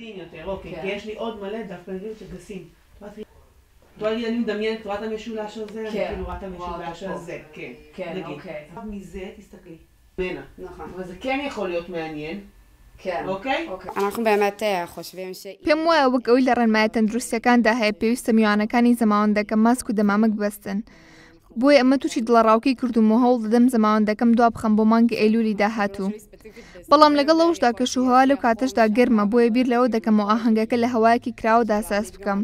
עדין יותר, אוקיי, כי יש לי עוד מלא דווקא נגיד שגסים. אני מדמיינת, את רואה את המשולש הזה? אני כאילו רואה את המשולש הזה, כן. כן, אוקיי. מזה תסתכלי. מנה. נכון. אבל זה כן יכול להיות מעניין. כן. אוקיי? אנחנו באמת חושבים ש... پێم وایە وەک ئەوەی لە ڕێنمایە تەندروستیەکاندا هەیە پێویستە میوانەکانی زەماوەندەکەم ماسک و دەمامک بەستن. بۆیە ئەمە تووشی دڵەڕاوکەی کردوم و هەوڵ دەدەم زەماوەندەکەم دوا بخەم بۆ مانگی ئەیلولی داهاتوو. بەڵام لەگەڵ ئەوشدا کە شوهەوا لەو کاتەشدا گەرمە بۆیە بیر لەوە دەکەم و ئاهەنگەکە لە هەوایەکی کراوەدا ساس بکەم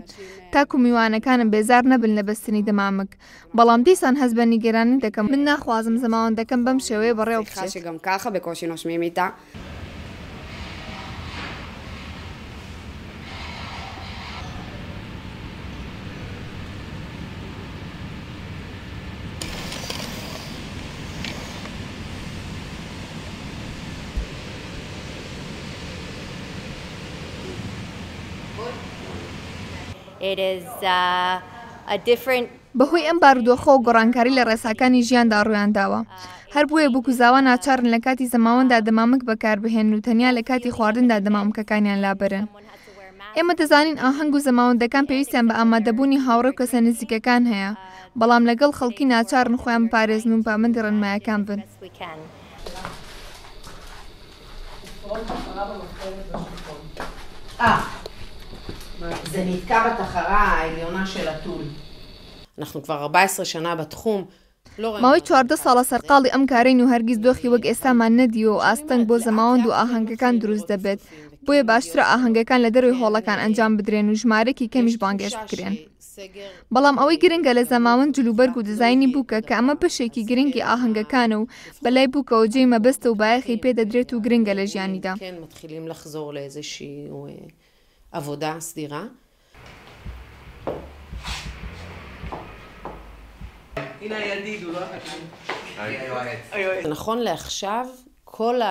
تاکو میوانەکانم بێزار نەبن لە بەستنی دەمامک. بەڵام دیسان هەست بە نیگەرانی دەکەم من ناخوازم زەماوەندەکەم بەم شێوەیە بەڕێوە بچێت. שגם ככה בקושי נושמים איתה. It is a different بەهۆی ئەم بارودۆخە و گۆڕانکاری لە ڕێساکانی ژیاندا ڕوویانداوە. هەر بووە بکوزاوە ناچارن لە کاتی زەماوەندا دەمامک بەکاربهێن و تەنیا لە کاتی خواردندا دەمامکەکانیان لابرن. ئێمە دەزانین ئاهەنگ و زەماوەندەکان پێویستیان بە ئامادەبوونی هاوڕێ و کەسە نزیکەکان هەیە، بەڵام لەگەڵ خەڵکی ناچارن خۆیان بپارێزن و پامەندی ڕێنمایەکان بن. זה נתקע בתחרה העליונה של הטול. אנחנו כבר 14 שנה בתחום. ماوەی 14 ساڵە سەرقاڵی ئەم کارین و هەرگیز دۆخی وەک ئێستامان نەدیوە و ئاستەنگ بۆ زەماوەند و ئاهەنگەکان دروست دەبێت. بۆیە باشترە ئاهەنگەکان لە دەروی هۆڵەکان ئەنجام بدرێن و ژمارەی کەمیش بانگێش بکرێن. بەڵام ئەوەی گرنگە لە زەماوەند جلوبەرگ و دزاینی بووکە کە ئەمە بەشێکی گرنگی ئاهەنگەکانە و بەلای بووکەوە جێی مەبەستە و بایەخی پێدەدرێت و گرنگە لە ژیانیدا. מתחילים לחזור לאיזושהי עבודה סדירה. הנה הידיד, הוא לא נכון לעכשיו כל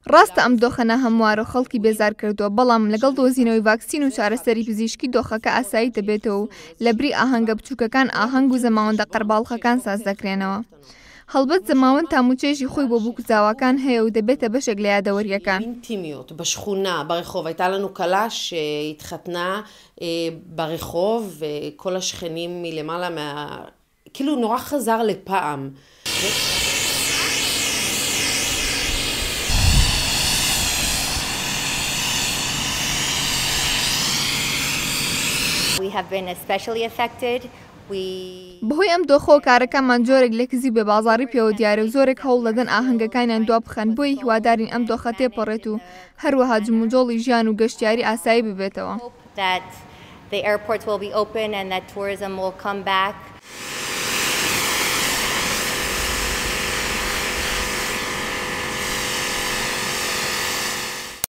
ڕاستە ئەم دۆخەنە هەموارە خەڵکی بێزار کردووە، بەڵام لەگەڵ دۆزینەوەی ڤاکسین و چارەسەری پزیشکی دۆخەکە ئاسایی دەبێتەوە و لە بری ئاهەنگە بچووکەکان ئاهەنگ و زەماوەندە قەرباڵغەکان ساز دەکرێنەوە. هەڵبەت زەماوەند تاموچێژی خۆی بۆ بکوزاوەکان هەیە و دەبێتە بەشێک لە یادەوەریەکان. אינטימיות בשכונה, ברחוב. הייתה לנו כלה שהתחתנה ברחוב וכל השכנים מלמעלה כאילו נורא חזר לפעם. We have been especially affected. بەهۆی ئەم دۆخۆ کارەکانمان جۆرێک لە کزی بێ بازاڕی پێوە دیارە و زۆرێک هەوڵ دەدەن ئاهەنگەکانیان دوا بخەن بۆی هیوادارین ئەم دۆخە تێپەڕێت و هەروەها جموجۆڵی ژیان و گەشتیاری ئاسایی ببێتەوە. That the airports will be open and that tourism will come back.